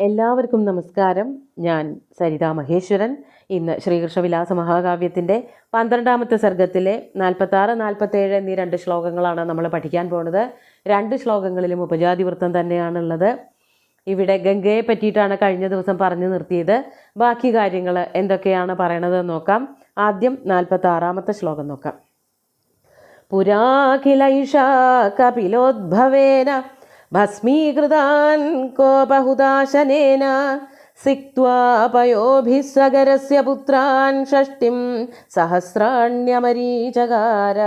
എല്ലാവർക്കും നമസ്കാരം. ഞാൻ സരിത മഹേശ്വരൻ. ഇന്ന് ശ്രീകൃഷ്ണവിലാസ മഹാകാവ്യത്തിൻ്റെ 12ാമത്തെ സർഗത്തിലെ 46, 47 എന്നീ 2 ശ്ലോകങ്ങളാണ് നമ്മൾ പഠിക്കാൻ പോകുന്നത്. 2 ശ്ലോകങ്ങളിലും ഉപജാതിവൃത്തം തന്നെയാണുള്ളത്. ഇവിടെ ഗംഗയെ പറ്റിയിട്ടാണ് കഴിഞ്ഞ ദിവസം പറഞ്ഞു നിർത്തിയത്. ബാക്കി കാര്യങ്ങൾ എന്തൊക്കെയാണ് പറയണതെന്ന് നോക്കാം. ആദ്യം 46ാമത്തെ ശ്ലോകം നോക്കാം. പുരാ കിലൈഷാ കപിലോദ്ഭവേന ഭസ്മീകൃതാൻ കോപഹുദാശനേന സിക്ത്വാ പയോഭിः സഗരസ്യ പുത്രാൻ ഷഷ്ടിം സഹസ്രാണ്യമരീചകാര.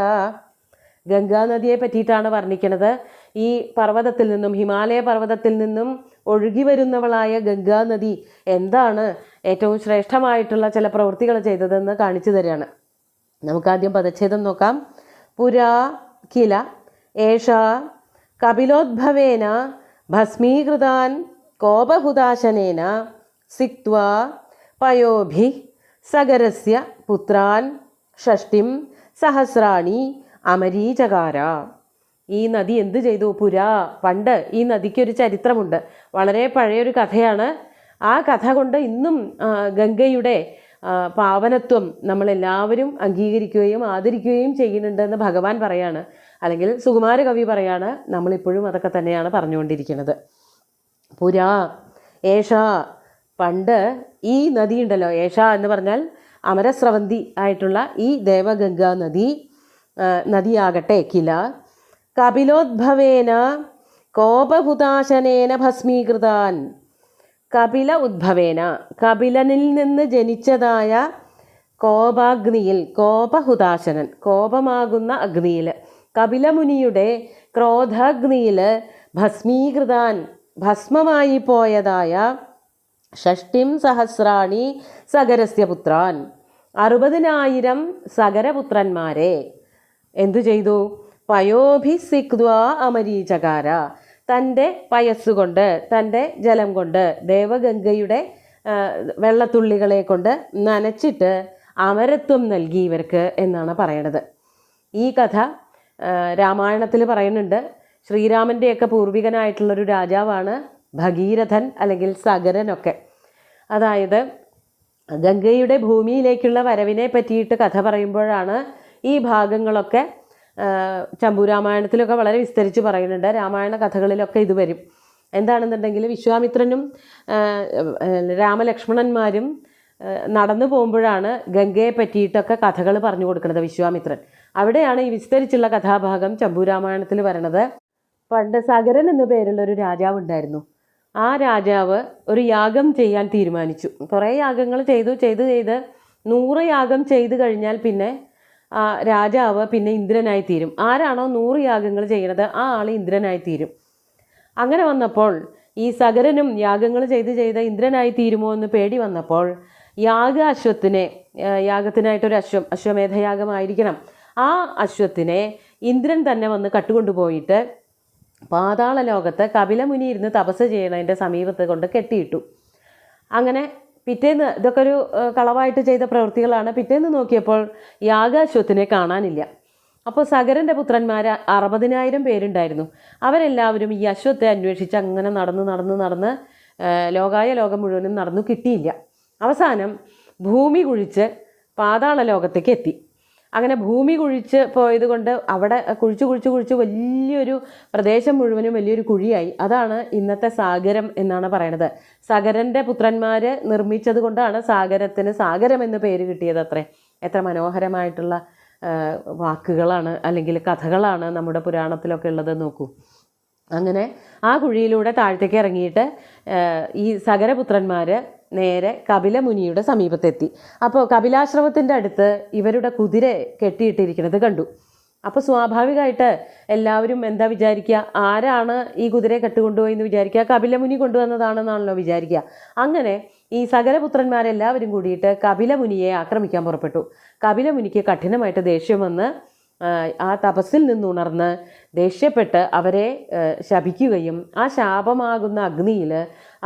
ഗംഗാനദിയെ പറ്റിയിട്ടാണ് വർണ്ണിക്കുന്നത്. ഈ പർവ്വതത്തിൽ നിന്നും, ഹിമാലയ പർവ്വതത്തിൽ നിന്നും ഒഴുകി വരുന്നവളായ ഗംഗാനദി എന്താണ് ഏറ്റവും ശ്രേഷ്ഠമായിട്ടുള്ള ചില പ്രവൃത്തികൾ ചെയ്തതെന്ന് കാണിച്ചു തരികയാണ്. നമുക്കാദ്യം പദച്ഛേദം നോക്കാം. പുരാ കില ഏഷാ കപിലോദ്ഭവേന ഭസ്മീകൃതാൻ കോപഹുദാശനേന സിക്ത്വാ പയോഭി സഗരസ്യ പുത്രാൻ ഷഷ്ടിം സഹസ്രാണി അമരീചകാര. ഈ നദി എന്ത് ചെയ്തു? പുരാ, പണ്ട് ഈ നദിക്കൊരു ചരിത്രമുണ്ട്. വളരെ പഴയൊരു കഥയാണ്. ആ കഥ കൊണ്ട് ഇന്നും ഗംഗയുടെ പാവനത്വം നമ്മളെല്ലാവരും അംഗീകരിക്കുകയും ആദരിക്കുകയും ചെയ്യുന്നുണ്ടെന്ന് ഭഗവാൻ പറയാണ്, അല്ലെങ്കിൽ സുകുമാര കവി പറയാണ്. നമ്മളിപ്പോഴും അതൊക്കെ തന്നെയാണ് പറഞ്ഞുകൊണ്ടിരിക്കുന്നത്. പുരാ ഏഷ, പണ്ട് ഈ നദി ഉണ്ടല്ലോ, ഏഷ എന്ന് പറഞ്ഞാൽ അമരസ്രവന്തി ആയിട്ടുള്ള ഈ ദേവഗംഗാ നദിയാകട്ടെ കില കപിലോദ്ഭവേന കോപഹുദാശനേന ഭസ്മീകൃതാൻ. കപില ഉദ്ഭവേന, കപിലനിൽ നിന്ന് ജനിച്ചതായ കോപാഗ്നിയിൽ, കോപഹുദാശനൻ കോപമാകുന്ന അഗ്നിയിൽ, കപിലമുനിയുടെ ക്രോധാഗ്നിയിൽ ഭസ്മീകൃതാൻ ഭസ്മമായി പോയതായ ഷഷ്ടിം സഹസ്രാണി സഗരസ്യ പുത്രാൻ 60,000 സഗരപുത്രന്മാരെ എന്തു ചെയ്തു? പയോഭിസിക്വാ അമരീചകാര, തൻ്റെ പയസ്സുകൊണ്ട്, തൻ്റെ ജലം കൊണ്ട്, ദേവഗംഗയുടെ വെള്ളത്തുള്ളികളെ കൊണ്ട് നനച്ചിട്ട് അമരത്വം നൽകി ഇവർക്ക് എന്നാണ് പറയണത്. ഈ കഥ രാമായണത്തിൽ പറയുന്നുണ്ട്. ശ്രീരാമൻ്റെയൊക്കെ പൂർവികനായിട്ടുള്ളൊരു രാജാവാണ് ഭഗീരഥൻ അല്ലെങ്കിൽ സഗരനൊക്കെ. അതായത് ഗംഗയുടെ ഭൂമിയിലേക്കുള്ള വരവിനെ പറ്റിയിട്ട് കഥ പറയുമ്പോഴാണ് ഈ ഭാഗങ്ങളൊക്കെ ചമ്പുരാമായണത്തിലൊക്കെ വളരെ വിസ്തരിച്ച് പറയുന്നുണ്ട്. രാമായണ കഥകളിലൊക്കെ ഇത് വരും. എന്താണെന്നുണ്ടെങ്കിൽ വിശ്വാമിത്രനും രാമലക്ഷ്മണന്മാരും നടന്നു പോകുമ്പോഴാണ് ഗംഗയെ പറ്റിയിട്ടൊക്കെ കഥകൾ പറഞ്ഞു കൊടുക്കുന്നത് വിശ്വാമിത്രൻ. അവിടെയാണ് ഈ വിസ്തരിച്ചുള്ള കഥാഭാഗം ചമ്പുരാമായണത്തിൽ വരണത്. പണ്ട് സഗരൻ എന്നു പേരുള്ള ഒരു രാജാവ് ഉണ്ടായിരുന്നു. ആ രാജാവ് ഒരു യാഗം ചെയ്യാൻ തീരുമാനിച്ചു. കുറേ യാഗങ്ങൾ ചെയ്ത് 100 യാഗം ചെയ്ത് കഴിഞ്ഞാൽ പിന്നെ രാജാവ് പിന്നെ ഇന്ദ്രനായി തീരും. ആരാണോ 100 യാഗങ്ങൾ ചെയ്യണത് ആ ആൾ ഇന്ദ്രനായി തീരും. അങ്ങനെ വന്നപ്പോൾ ഈ സഗരനും യാഗങ്ങൾ ചെയ്ത് ഇന്ദ്രനായി തീരുമോ എന്ന് പേടി വന്നപ്പോൾ യാഗത്തിനായിട്ടൊരു അശ്വമേധയാഗമായിരിക്കണം. ആ അശ്വത്തിനെ ഇന്ദ്രൻ തന്നെ വന്ന് കട്ടുകൊണ്ടുപോയിട്ട് പാതാള ലോകത്ത് കപിലമുനി ഇരുന്ന് തപസ് ചെയ്യണതിൻ്റെ സമീപത്ത് കൊണ്ട് കെട്ടിയിട്ടു. അങ്ങനെ പിറ്റേന്ന്, ഇതൊക്കെ ഒരു കളവായിട്ട് ചെയ്ത പ്രവൃത്തികളാണ്. പിറ്റേന്ന് നോക്കിയപ്പോൾ യാഗാശ്വത്തിനെ കാണാനില്ല. അപ്പോൾ സഗരൻ്റെ പുത്രന്മാർ 60,000 പേരുണ്ടായിരുന്നു. അവരെല്ലാവരും ഈ അശ്വത്തെ അന്വേഷിച്ച് അങ്ങനെ നടന്ന് ലോകായ ലോകം മുഴുവനും നടന്നു, കിട്ടിയില്ല. അവസാനം ഭൂമി കുഴിച്ച് പാതാള ലോകത്തേക്ക് എത്തി. അങ്ങനെ ഭൂമി കുഴിച്ച് പോയത് കൊണ്ട് അവിടെ കുഴിച്ച് വലിയൊരു പ്രദേശം മുഴുവനും വലിയൊരു കുഴിയായി. അതാണ് ഇന്നത്തെ സാഗരം എന്നാണ് പറയണത്. സഗരൻ്റെ പുത്രന്മാർ നിർമ്മിച്ചത് കൊണ്ടാണ് സാഗരത്തിന് സാഗരം എന്ന് പേര് കിട്ടിയത്. എത്ര മനോഹരമായിട്ടുള്ള വാക്കുകളാണ് അല്ലെങ്കിൽ കഥകളാണ് നമ്മുടെ പുരാണത്തിലൊക്കെ ഉള്ളത് നോക്കൂ. അങ്ങനെ ആ കുഴിയിലൂടെ താഴത്തേക്ക് ഇറങ്ങിയിട്ട് ഈ സഗരപുത്രന്മാർ നേരെ കപിലമുനിയുടെ സമീപത്തെത്തി. അപ്പോൾ കപിലാശ്രമത്തിൻ്റെ അടുത്ത് ഇവരുടെ കുതിര കെട്ടിയിട്ടിരിക്കുന്നത് കണ്ടു. അപ്പോൾ സ്വാഭാവികമായിട്ട് എല്ലാവരും എന്താ വിചാരിക്കുക? ആരാണ് ഈ കുതിരയെ കെട്ടുകൊണ്ടുപോയി എന്ന് വിചാരിക്കുക? കപിലമുനി കൊണ്ടുവന്നതാണെന്നാണല്ലോ വിചാരിക്കുക. അങ്ങനെ ഈ സകലപുത്രന്മാരെല്ലാവരും കൂടിയിട്ട് കപിലമുനിയെ ആക്രമിക്കാൻ പുറപ്പെട്ടു. കപിലമുനിക്ക് കഠിനമായിട്ട് ദേഷ്യം വന്ന് ആ തപസ്സിൽ നിന്നുണർന്ന് ദേഷ്യപ്പെട്ട് അവരെ ശപിക്കുകയും ആ ശാപമാകുന്ന അഗ്നിയിൽ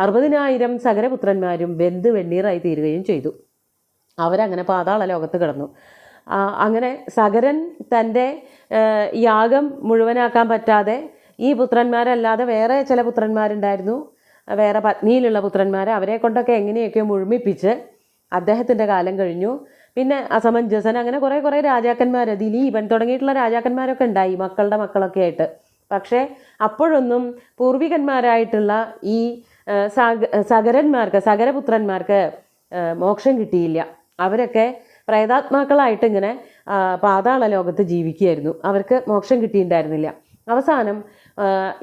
60,000 സകലപുത്രന്മാരും വെന്ത് വെണ്ണീറായി തീരുകയും ചെയ്തു. അവരങ്ങനെ പാതാള ലോകത്ത് കിടന്നു. അങ്ങനെ സഗരൻ തൻ്റെ യാഗം മുഴുവനാക്കാൻ പറ്റാതെ ഈ പുത്രന്മാരല്ലാതെ വേറെ ചില പുത്രന്മാരുണ്ടായിരുന്നു. വേറെ പത്നിയിലുള്ള പുത്രന്മാരെ അവരെ കൊണ്ടൊക്കെ എങ്ങനെയൊക്കെയോ മുഴുമിപ്പിച്ച് അദ്ദേഹത്തിൻ്റെ കാലം കഴിഞ്ഞു. പിന്നെ അസമഞ്ജസൻ, അങ്ങനെ കുറേ രാജാക്കന്മാർ, ദിലീപൻ തുടങ്ങിയിട്ടുള്ള രാജാക്കന്മാരൊക്കെ ഉണ്ടായി മക്കളുടെ മക്കളൊക്കെ ആയിട്ട്. പക്ഷേ അപ്പോഴൊന്നും പൂർവികന്മാരായിട്ടുള്ള ഈ സഗരപുത്രന്മാർക്ക് മോക്ഷം കിട്ടിയില്ല. അവരൊക്കെ പ്രേതാത്മാക്കളായിട്ട് ഇങ്ങനെ പാതാള ലോകത്ത് ജീവിക്കുകയായിരുന്നു. അവർക്ക് മോക്ഷം കിട്ടിയിട്ടുണ്ടായിരുന്നില്ല. അവസാനം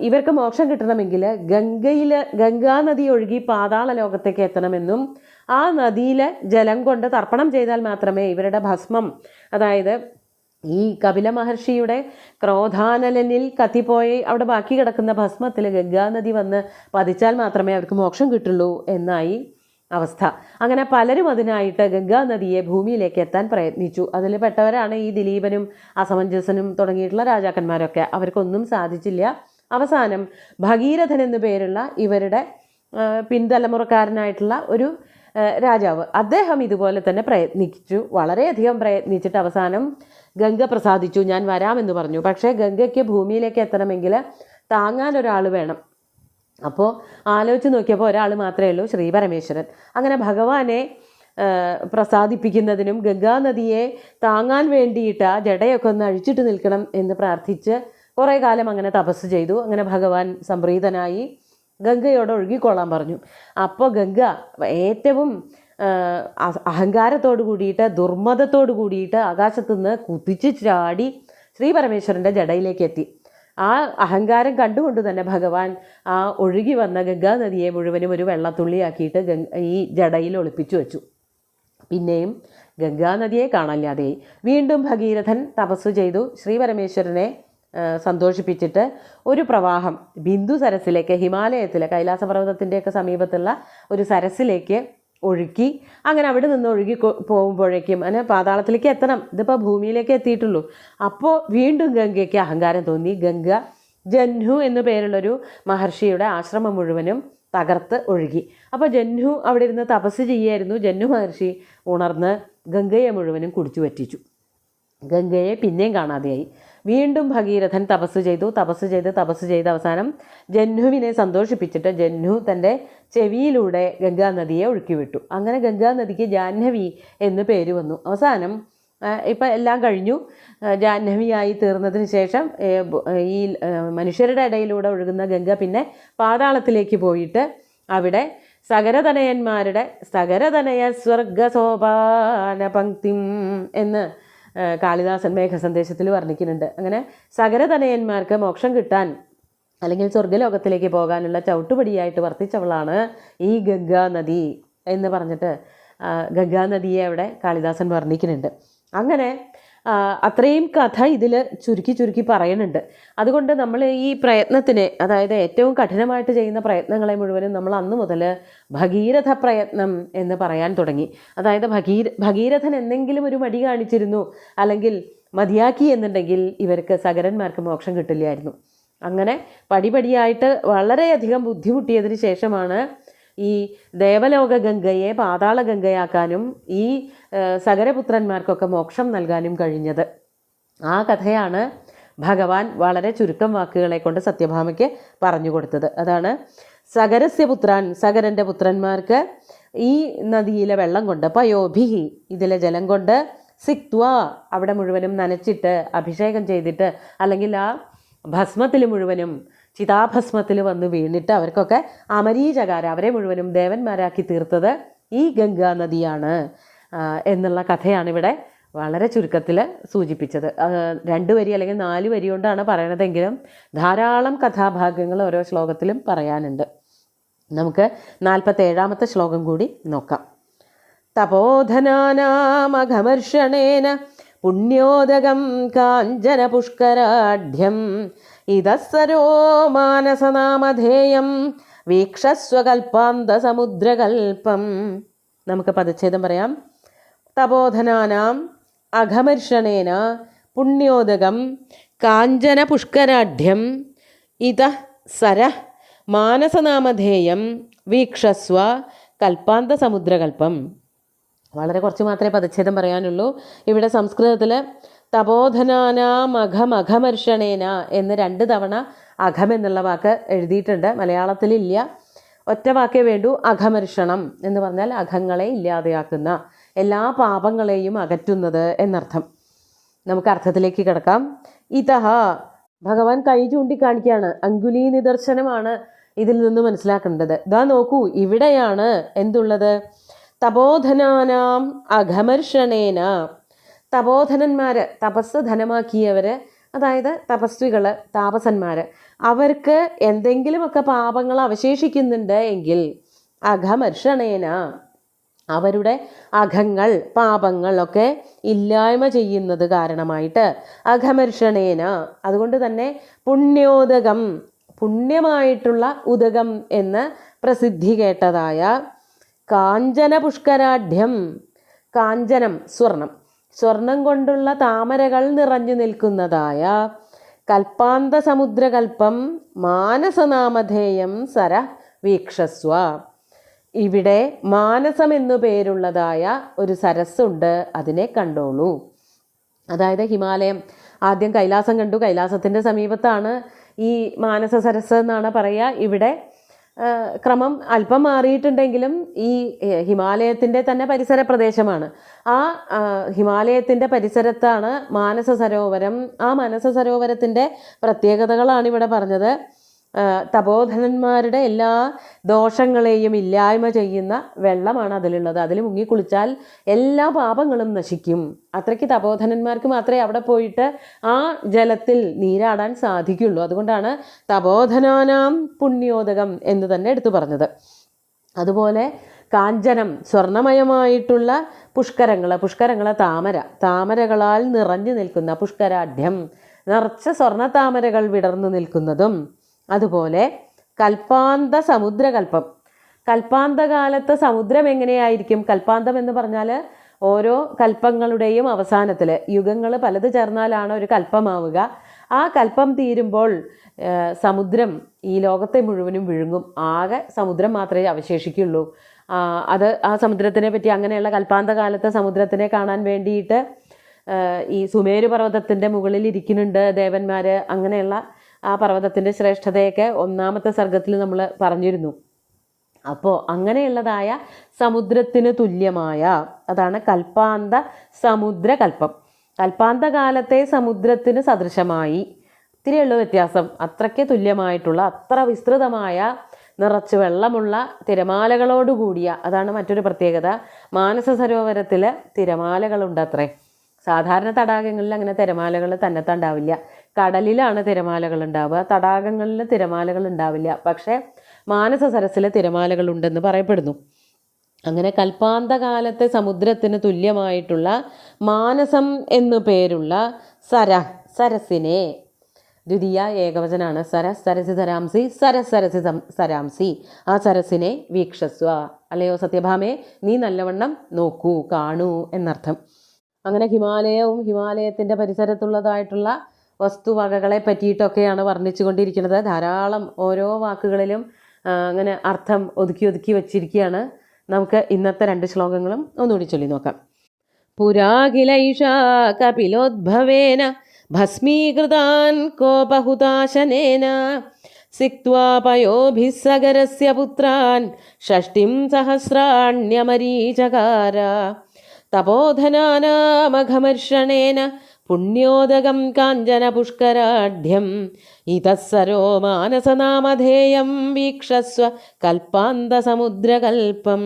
ഇവർക്ക് മോക്ഷം കിട്ടണമെങ്കിൽ ഗംഗാനദി ഒഴുകി പാതാള ലോകത്തേക്ക് എത്തണമെന്നും ആ നദിയിലെ ജലം കൊണ്ട് തർപ്പണം ചെയ്താൽ മാത്രമേ ഇവരുടെ ഭസ്മം, അതായത് ഈ കപില മഹർഷിയുടെ ക്രോധാനലനിൽ കത്തിപ്പോയി അവിടെ ബാക്കി കിടക്കുന്ന ഭസ്മത്തിൽ ഗംഗാനദി വന്ന് പതിച്ചാൽ മാത്രമേ അവർക്ക് മോക്ഷം കിട്ടുള്ളൂ എന്നായി അവസ്ഥ. അങ്ങനെ പലരും അതിനായിട്ട് ഗംഗാനദിയെ ഭൂമിയിലേക്ക് എത്താൻ പ്രയത്നിച്ചു. അതിൽ പെട്ടവരാണ് ഈ ദിലീപനും അസമഞ്ജസനും തുടങ്ങിയിട്ടുള്ള രാജാക്കന്മാരൊക്കെ. അവർക്കൊന്നും സാധിച്ചില്ല. അവസാനം ഭഗീരഥൻ എന്നു പേരുള്ള ഇവരുടെ പിൻതലമുറക്കാരനായിട്ടുള്ള ഒരു രാജാവ്, അദ്ദേഹം ഇതുപോലെ തന്നെ പ്രയത്നിച്ചു. വളരെയധികം പ്രയത്നിച്ചിട്ട് അവസാനം ഗംഗ പ്രസാദിച്ചു, ഞാൻ വരാമെന്ന് പറഞ്ഞു. പക്ഷേ ഗംഗയ്ക്ക് ഭൂമിയിലേക്ക് എത്തണമെങ്കിൽ താങ്ങാൻ ഒരാൾ വേണം. അപ്പോൾ ആലോചിച്ച് നോക്കിയപ്പോൾ ഒരാൾ മാത്രമേ ഉള്ളൂ, ശ്രീ പരമേശ്വരൻ. അങ്ങനെ ഭഗവാനെ പ്രസാദിപ്പിക്കുന്നതിനും ഗംഗാനദിയെ താങ്ങാൻ വേണ്ടിയിട്ട് ആ ജടയൊക്കെ ഒന്ന് അഴിച്ചിട്ട് നിൽക്കണം എന്ന് പ്രാർത്ഥിച്ച് കുറേ കാലം അങ്ങനെ തപസ് ചെയ്തു. അങ്ങനെ ഭഗവാൻ സംപ്രീതനായി ഗംഗയോട് ഒഴുകിക്കൊള്ളാൻ പറഞ്ഞു. അപ്പോൾ ഗംഗ ഏറ്റവും അഹങ്കാരത്തോട് കൂടിയിട്ട് ദുർമതത്തോട് കൂടിയിട്ട് ആകാശത്തുനിന്ന് കുതിച്ച് ചാടി ശ്രീ പരമേശ്വരൻ്റെ ജടയിലേക്ക് എത്തി. ആ അഹങ്കാരം കണ്ടുകൊണ്ട് തന്നെ ഭഗവാൻ ആ ഒഴുകി വന്ന ഗംഗാനദിയെ മുഴുവനും ഒരു വെള്ളത്തുള്ളിയാക്കിയിട്ട് ഈ ജടയിൽ ഒളിപ്പിച്ചു വെച്ചു. പിന്നെയും ഗംഗാനദിയെ കാണാനില്ലാതെയായി. വീണ്ടും ഭഗീരഥൻ തപസ്സു ചെയ്തു. ശ്രീ പരമേശ്വരനെ സന്തോഷിപ്പിച്ചിട്ട് ഒരു പ്രവാഹം ബിന്ദു സരസിലേക്ക്, ഹിമാലയത്തിലെ കൈലാസപർവ്വതത്തിൻ്റെയൊക്കെ സമീപത്തുള്ള ഒരു സരസിലേക്ക് ഒഴുക്കി. അങ്ങനെ അവിടെ നിന്ന് ഒഴുകി പോകുമ്പോഴേക്കും അങ്ങനെ പാതാളത്തിലേക്ക് എത്തണം, ഇതിപ്പോൾ ഭൂമിയിലേക്ക് എത്തിയിട്ടുള്ളൂ. അപ്പോൾ വീണ്ടും ഗംഗയ്ക്ക് അഹങ്കാരം തോന്നി. ഗംഗ ജഹ്നു എന്നു പേരുള്ളൊരു മഹർഷിയുടെ ആശ്രമം മുഴുവനും തകർത്ത് ഒഴുകി. അപ്പോൾ ജഹ്നു അവിടെ ഇരുന്ന് തപസ് ചെയ്യായിരുന്നു. ജഹ്നു മഹർഷി ഉണർന്ന് ഗംഗയെ മുഴുവനും കുടിച്ചു വറ്റിച്ചു. ഗംഗയെ പിന്നെയും കാണാതെയായി. വീണ്ടും ഭഗീരഥൻ തപസ് ചെയ്ത് അവസാനം ജഹ്നുവിനെ സന്തോഷിപ്പിച്ചിട്ട് ജഹ്നു തൻ്റെ ചെവിയിലൂടെ ഗംഗാനദിയെ ഒഴുക്കിവിട്ടു. അങ്ങനെ ഗംഗാനദിക്ക് ജാഹ്നവി എന്ന് പേര് വന്നു. അവസാനം ഇപ്പം എല്ലാം കഴിഞ്ഞു. ജാഹ്നവിയായി തീർന്നതിന് ശേഷം ഈ മനുഷ്യരുടെ ഇടയിലൂടെ ഒഴുകുന്ന ഗംഗ പിന്നെ പാതാളത്തിലേക്ക് പോയിട്ട് അവിടെ സകരതനയ സ്വർഗസോപാന പങ്ക്തിം എന്ന് കാളിദാസൻ മേഘസന്ദേശത്തിൽ വർണ്ണിക്കുന്നുണ്ട്. അങ്ങനെ സകരതനയന്മാർക്ക് മോക്ഷം കിട്ടാൻ അല്ലെങ്കിൽ സ്വർഗ്ഗലോകത്തിലേക്ക് പോകാനുള്ള ചവിട്ടുപടിയായിട്ട് വർത്തിച്ചവളാണ് ഈ ഗംഗാനദി എന്ന് പറഞ്ഞിട്ട് ഗംഗാനദിയെ അവിടെ കാളിദാസൻ വർണ്ണിക്കുന്നുണ്ട്. അങ്ങനെ അത്രയും കഥ ഇതിൽ ചുരുക്കി പറയുന്നുണ്ട്. അതുകൊണ്ട് നമ്മൾ ഈ പ്രയത്നത്തിനെ, അതായത് ഏറ്റവും കഠിനമായിട്ട് ചെയ്യുന്ന പ്രയത്നങ്ങളെ മുഴുവനും നമ്മൾ അന്ന് മുതൽ ഭഗീരഥ പ്രയത്നം എന്ന് പറയാൻ തുടങ്ങി. അതായത് ഭഗീരഥൻ എന്തെങ്കിലും ഒരു മടി കാണിച്ചിരുന്നു അല്ലെങ്കിൽ മതിയാക്കി എന്നുണ്ടെങ്കിൽ ഇവർക്ക് സകരന്മാർക്ക് മോക്ഷം കിട്ടില്ലായിരുന്നു. അങ്ങനെ പടിപടിയായിട്ട് വളരെയധികം ബുദ്ധിമുട്ടിയതിന് ശേഷമാണ് ഈ ദേവലോക ഗംഗയെ പാതാള ഗംഗയാക്കാനും ഈ സകരപുത്രന്മാർക്കൊക്കെ മോക്ഷം നൽകാനും കഴിഞ്ഞത്. ആ കഥയാണ് ഭഗവാൻ വളരെ ചുരുക്കം വാക്കുകളെ കൊണ്ട് സത്യഭാമയ്ക്ക് പറഞ്ഞു കൊടുത്തത്. അതാണ് സകരസ്യപുത്രാൻ, സകരൻ്റെ പുത്രന്മാർക്ക് ഈ നദിയിലെ വെള്ളം കൊണ്ട്, പയോഭിഹി ഇതിലെ ജലം കൊണ്ട്, സിക്ത്വ അവിടെ മുഴുവനും നനച്ചിട്ട് അഭിഷേകം ചെയ്തിട്ട്, അല്ലെങ്കിൽ ആ ഭസ്മത്തിൽ മുഴുവനും ചിതാഭസ്മത്തിൽ വന്ന് വീണിട്ട് അവർക്കൊക്കെ അമരീചകാര, അവരെ മുഴുവനും ദേവന്മാരാക്കി തീർത്തത് ഈ ഗംഗാനദിയാണ് എന്നുള്ള കഥയാണ് ഇവിടെ വളരെ ചുരുക്കത്തിൽ സൂചിപ്പിച്ചത്. 2 വരി അല്ലെങ്കിൽ 4 വരി കൊണ്ടാണ് പറയണതെങ്കിലും ധാരാളം കഥാഭാഗങ്ങൾ ഓരോ ശ്ലോകത്തിലും പറയാനുണ്ട്. നമുക്ക് 47ാമത്തെ ശ്ലോകം കൂടി നോക്കാം. തപോധനാനാമഘമർഷണേന പുണ്യോദകം കാഞ്ചന പുഷ്കരാഢ്യം ഇതസ്സരോ മാനസനാമധേയം വീക്ഷസ്വകൽപ്പാന്തസമുദ്രകൽപ്പം. നമുക്ക് പദച്ഛേദം പറയാം. തപോധനാനാം അഘമർഷണേന പുണ്യോദകം കാഞ്ചന പുഷ്കരാഢ്യം ഇതഃ സര മാനസനാമധേയം വീക്ഷസ്വ കൽപ്പാന്തസമുദ്രകൽപ്പം. വളരെ കുറച്ച് മാത്രമേ പദച്ഛേദം പറയാനുള്ളൂ. ഇവിടെ സംസ്കൃതത്തിൽ തപോധനാനാമഘമർഷണേന എന്ന് 2 തവണ അഘം എന്നുള്ള വാക്ക് എഴുതിയിട്ടുണ്ട്. മലയാളത്തിലില്ല. ഒറ്റ വാക്കേ വേണ്ടൂ, അഘമർഷണം എന്ന് പറഞ്ഞാൽ അഘങ്ങളെ ഇല്ലാതെയാക്കുന്ന, എല്ലാ പാപങ്ങളെയും അകറ്റുന്നത് എന്നർത്ഥം. നമുക്ക് അർത്ഥത്തിലേക്ക് കിടക്കാം. ഇതഹ, ഭഗവാൻ കൈ ചൂണ്ടിക്കാണിക്കുകയാണ്. അങ്കുലി നിദർശനമാണ് ഇതിൽ നിന്ന് മനസ്സിലാക്കേണ്ടത്. ഇതാ നോക്കൂ, ഇവിടെയാണ് എന്തുള്ളത്? തപോധനാനാം അഘമർഷണേന. തപോധനന്മാർ, തപസ് ധനമാക്കിയവർ, അതായത് തപസ്വികൾ, താപസന്മാർ, അവർക്ക് എന്തെങ്കിലുമൊക്കെ പാപങ്ങൾ അവശേഷിക്കുന്നുണ്ട് എങ്കിൽ അഘമർഷണേന, അവരുടെ അഘങ്ങൾ, പാപങ്ങളൊക്കെ ഇല്ലായ്മ ചെയ്യുന്നത് കാരണമായിട്ട്, അഘമർഷണേന, അതുകൊണ്ട് തന്നെ പുണ്യോദകം, പുണ്യമായിട്ടുള്ള ഉദകം എന്ന് പ്രസിദ്ധി കേട്ടതായ കാഞ്ചന പുഷ്കരാഢ്യം, കാഞ്ചനം സ്വർണം, സ്വർണം കൊണ്ടുള്ള താമരകൾ നിറഞ്ഞു നിൽക്കുന്നതായ കൽപ്പാന്ത സമുദ്രകൽപ്പം മാനസനാമധേയം സര വീക്ഷസ്വ. ഇവിടെ മാനസം എന്നു പേരുള്ളതായ ഒരു സരസ്സുണ്ട്, അതിനെ കണ്ടോളൂ. അതായത് ഹിമാലയം, ആദ്യം കൈലാസം കണ്ടു, കൈലാസത്തിൻ്റെ സമീപത്താണ് ഈ മാനസ സരസ് എന്നാണ് പറയുക. ഇവിടെ ക്രമം അല്പം മാറിയിട്ടുണ്ടെങ്കിലും ഈ ഹിമാലയത്തിൻ്റെ തന്നെ പരിസര പ്രദേശമാണ്. ആ ഹിമാലയത്തിൻ്റെ പരിസരത്താണ് മാനസ സരോവരം. ആ മാനസ സരോവരത്തിൻ്റെ പ്രത്യേകതകളാണ് ഇവിടെ പറഞ്ഞത്. തപോധനന്മാരുടെ എല്ലാ ദോഷങ്ങളെയും ഇല്ലായ്മ ചെയ്യുന്ന വെള്ളമാണ് അതിലുള്ളത്. അതിൽ മുങ്ങിക്കുളിച്ചാൽ എല്ലാ പാപങ്ങളും നശിക്കും. അത്രയ്ക്ക് തപോധനന്മാർക്ക് മാത്രമേ അവിടെ പോയിട്ട് ആ ജലത്തിൽ നീരാടാൻ സാധിക്കുള്ളൂ. അതുകൊണ്ടാണ് തപോധനാനാം പുണ്യോദകം എന്ന് തന്നെ എടുത്തു പറഞ്ഞത്. അതുപോലെ കാഞ്ചനം, സ്വർണമയമായിട്ടുള്ള പുഷ്കരങ്ങൾ, താമരകളാൽ നിറഞ്ഞു നിൽക്കുന്ന, പുഷ്കരാഢ്യം, നിറച്ച സ്വർണ്ണ താമരകൾ വിടർന്നു നിൽക്കുന്നതും. അതുപോലെ കൽപ്പാന്ത സമുദ്രകൽപ്പം, കൽപ്പാന്തകാലത്ത് സമുദ്രം എങ്ങനെയായിരിക്കും? കൽപ്പാന്തം എന്ന് പറഞ്ഞാൽ ഓരോ കൽപ്പങ്ങളുടെയും അവസാനത്തിൽ, യുഗങ്ങൾ പലത് ചേർന്നാലാണ് ഒരു കൽപ്പമാവുക. ആ കൽപ്പം തീരുമ്പോൾ സമുദ്രം ഈ ലോകത്തെ മുഴുവനും വിഴുങ്ങും. ആകെ സമുദ്രം മാത്രമേ അവശേഷിക്കുള്ളൂ. ആ സമുദ്രത്തിനെ പറ്റി, അങ്ങനെയുള്ള കൽപ്പാന്തകാലത്തെ സമുദ്രത്തിനെ കാണാൻ വേണ്ടിയിട്ട് ഈ സുമേരു പർവ്വതത്തിൻ്റെ മുകളിൽ ഇരിക്കുന്നുണ്ട് ദേവന്മാർ. അങ്ങനെയുള്ള ആ പർവ്വതത്തിൻ്റെ ശ്രേഷ്ഠതയൊക്കെ 1-ാമത്തെ സർഗത്തിൽ നമ്മൾ പറഞ്ഞിരുന്നു. അപ്പോൾ അങ്ങനെയുള്ളതായ സമുദ്രത്തിന് തുല്യമായ, അതാണ് കൽപ്പാന്ത സമുദ്രകൽപ്പം. കൽപ്പാന്തകാലത്തെ സമുദ്രത്തിന് സദൃശമായി, ഇത്തിരിയുള്ള വ്യത്യാസം, അത്രയ്ക്ക് തുല്യമായിട്ടുള്ള, അത്ര വിസ്തൃതമായ, നിറച്ച് വെള്ളമുള്ള തിരമാലകളോടുകൂടിയ, അതാണ് മറ്റൊരു പ്രത്യേകത. മാനസ സരോവരത്തിൽ തിരമാലകളുണ്ട് അത്രേ. സാധാരണ തടാകങ്ങളിൽ അങ്ങനെ തിരമാലകൾ തന്നെത്താണ്ടാവില്ല. കടലിലാണ് തിരമാലകൾ ഉണ്ടാവുക, തടാകങ്ങളിൽ തിരമാലകൾ ഉണ്ടാവില്ല. പക്ഷേ മാനസ സരസ്സിൽ തിരമാലകളുണ്ടെന്ന് പറയപ്പെടുന്നു. അങ്ങനെ കൽപ്പാന്തകാലത്തെ സമുദ്രത്തിന് തുല്യമായിട്ടുള്ള മാനസം എന്നു പേരുള്ള സരസിനെ, ദ്വിതീയ ഏകവചനാണ്, സരസി സരാംസി, സരസരസി സരാംസി, ആ സരസിനെ വീക്ഷസ്വ, അല്ലയോ സത്യഭാമേ, നീ നല്ലവണ്ണം നോക്കൂ, കാണൂ എന്നർത്ഥം. അങ്ങനെ ഹിമാലയവും ഹിമാലയത്തിൻ്റെ പരിസരത്തുള്ളതായിട്ടുള്ള വസ്തുവകകളെ പറ്റിയിട്ടൊക്കെയാണ് വർണ്ണിച്ചു കൊണ്ടിരിക്കുന്നത്. ധാരാളം ഓരോ വാക്കുകളിലും അങ്ങനെ അർത്ഥം ഒതുക്കി വച്ചിരിക്കുകയാണ്. നമുക്ക് ഇന്നത്തെ 2 ശ്ലോകങ്ങളും ഒന്നുകൂടി ചൊല്ലി നോക്കാം. പുരാഖിലൈഷാ കപിലോദ്ഭവേന ഭസ്മീകൃതാൻ കോപഹുതാശനേന സിക്ത്വാ പയോഭിः സഗരസ്യ പുത്രാൻ ഷഷ്ടിം സഹസ്രാണ്യമരീചകാര തപോധനാനാമഘമർഷണേന പുണ്യോദകം കാഞ്ചന പുഷ്കരാഢ്യം ഇതസ്സരോ മാനസനാമധേയം വീക്ഷസ്വ കൽപ്പാന്ത സമുദ്രകൽപ്പം.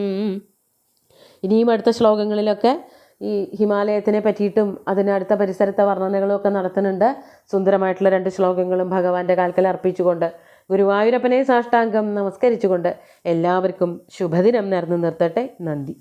ഇനിയും അടുത്ത ശ്ലോകങ്ങളിലൊക്കെ ഈ ഹിമാലയത്തിനെ പറ്റിയിട്ടും അതിനടുത്ത പരിസരത്തെ വർണ്ണനകളും ഒക്കെ നടത്തുന്നുണ്ട്. സുന്ദരമായിട്ടുള്ള 2 ശ്ലോകങ്ങളും ഭഗവാന്റെ കാൽക്കൽ അർപ്പിച്ചുകൊണ്ട്, ഗുരുവായൂരപ്പനെ സാഷ്ടാംഗം നമസ്കരിച്ചുകൊണ്ട് എല്ലാവർക്കും ശുഭദിനം നേർന്നു നിർത്തട്ടെ. നന്ദി.